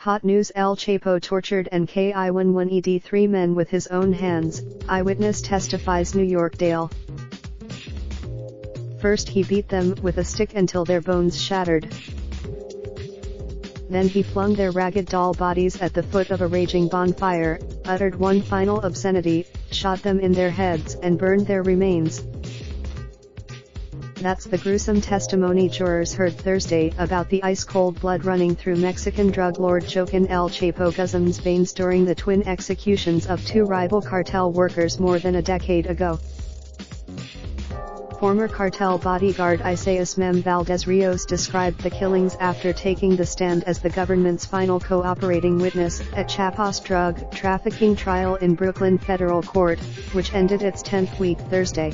Hot news: El Chapo tortured and Ki11ed 3 men with his own hands, eyewitness testifies. New York Dail. First he beat them with a stick until their bones shattered. Then he flung their ragged doll bodies at the foot of a raging bonfire, uttered one final obscenity, shot them in their heads and burned their remains. That's the gruesome testimony jurors heard Thursday about the ice-cold blood running through Mexican drug lord Joaquin El Chapo Guzman's veins during the twin executions of two rival cartel workers more than a decade ago. Former cartel bodyguard Isaías Mem Valdez Rios described the killings after taking the stand as the government's final cooperating witness at Chapo's drug trafficking trial in Brooklyn federal court, which ended its 10th week Thursday.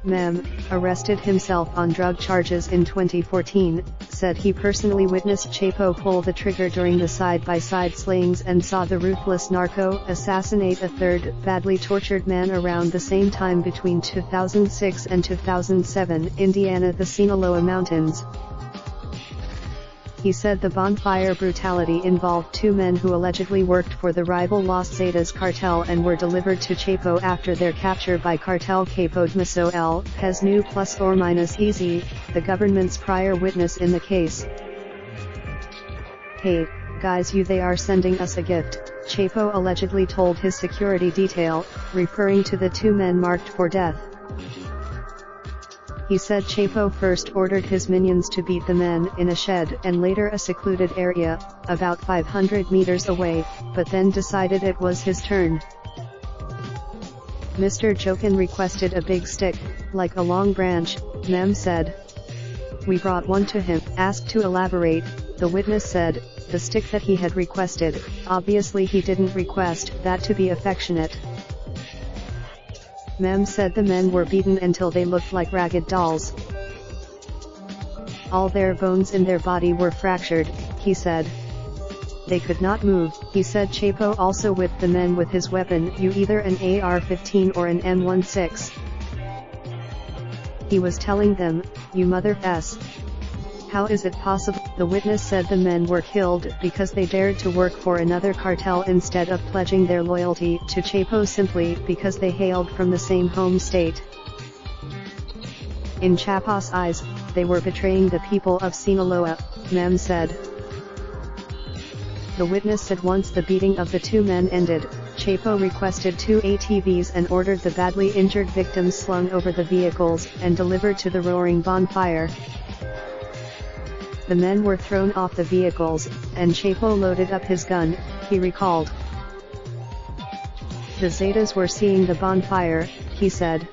Mem, arrested himself on drug charges in 2014, said he personally witnessed Chapo pull the trigger during the side-by-side slayings and saw the ruthless narco assassinate a third, badly tortured man around the same time between 2006 and 2007, Indiana, the Sinaloa Mountains. He said the bonfire brutality involved two men who allegedly worked for the rival Los Zetas cartel and were delivered to Chapo after their capture by cartel capo Dmaso El Pez New ±EZ, the government's prior witness in the case. "Hey, guys, they are sending us a gift," Chapo allegedly told his security detail, referring to the two men marked for death. He said Chapo first ordered his minions to beat the men in a shed and later a secluded area, about 500 meters away, but then decided it was his turn. Mr. Joaquin requested a big stick, like a long branch, Mem said. "We brought one to him." Asked to elaborate, the witness said, the stick that he had requested, obviously he didn't request that to be affectionate. Mem said the men were beaten until they looked like ragged dolls. All their bones in their body were fractured, he said. They could not move. He said Chapo also whipped the men with his weapon, either an AR-15 or an M16. He was telling them, "You mother s. How is it possible?" The witness said the men were killed because they dared to work for another cartel instead of pledging their loyalty to Chapo simply because they hailed from the same home state. In Chapo's eyes, they were betraying the people of Sinaloa, Mem said. The witness said once the beating of the two men ended, Chapo requested 2 ATVs and ordered the badly injured victims slung over the vehicles and delivered to the roaring bonfire. The men were thrown off the vehicles, and Chapo loaded up his gun, he recalled. The Zetas were seeing the bonfire, he said.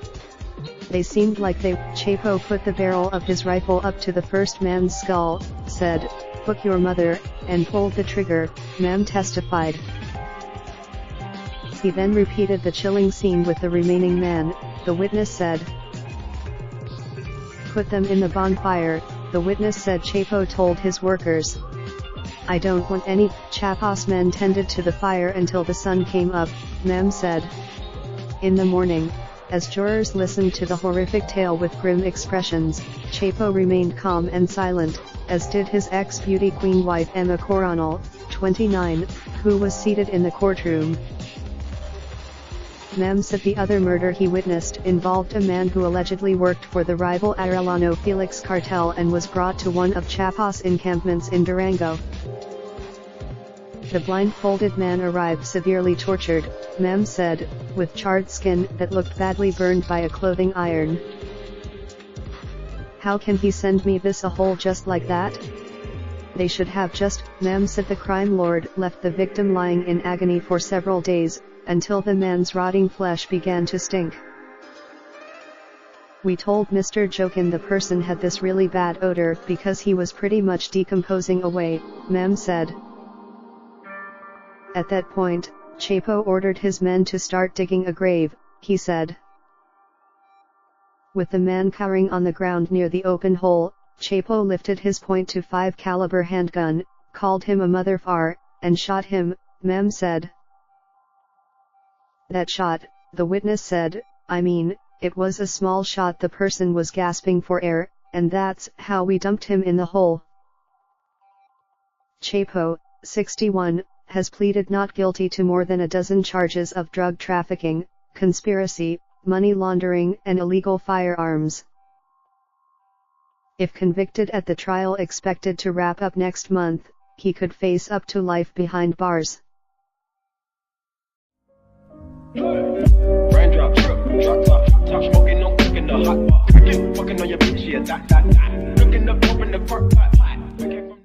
They seemed like they. Chapo put the barrel of his rifle up to the first man's skull, said, "Fuck your mother," and pulled the trigger, Mem testified. He then repeated the chilling scene with the remaining man, the witness said. Put them in the bonfire, the witness said Chapo told his workers. "I don't want any." Chapo's men tended to the fire until the sun came up, Mem said. In the morning, as jurors listened to the horrific tale with grim expressions, Chapo remained calm and silent, as did his ex-beauty queen wife Emma Coronel, 29, who was seated in the courtroom. Mem said the other murder he witnessed involved a man who allegedly worked for the rival Arellano Felix cartel and was brought to one of Chapo's encampments in Durango. The blindfolded man arrived severely tortured, Mem said, with charred skin that looked badly burned by a clothing iron. "How can he send me this a hole just like that? They should have just," Mem said. The crime lord left the victim lying in agony for several days, until the man's rotting flesh began to stink. "We told Mr. Joaquin the person had this really bad odor because he was pretty much decomposing away," Mem said. At that point, Chapo ordered his men to start digging a grave, he said. With the man cowering on the ground near the open hole, Chapo lifted his .25 caliber handgun, called him a motherfucker, and shot him, Mem said. "That shot," the witness said, "I mean, it was a small shot. The person was gasping for air, and that's how we dumped him in the hole." Chapo, 61, has pleaded not guilty to more than a dozen charges of drug trafficking, conspiracy, money laundering and illegal firearms. If convicted at the trial expected to wrap up next month, he could face up to life behind bars. Raindrop, drop top, smoking, no cooking the hot pot. Fucking on your bitch, yeah, that. Looking up, open the park pot.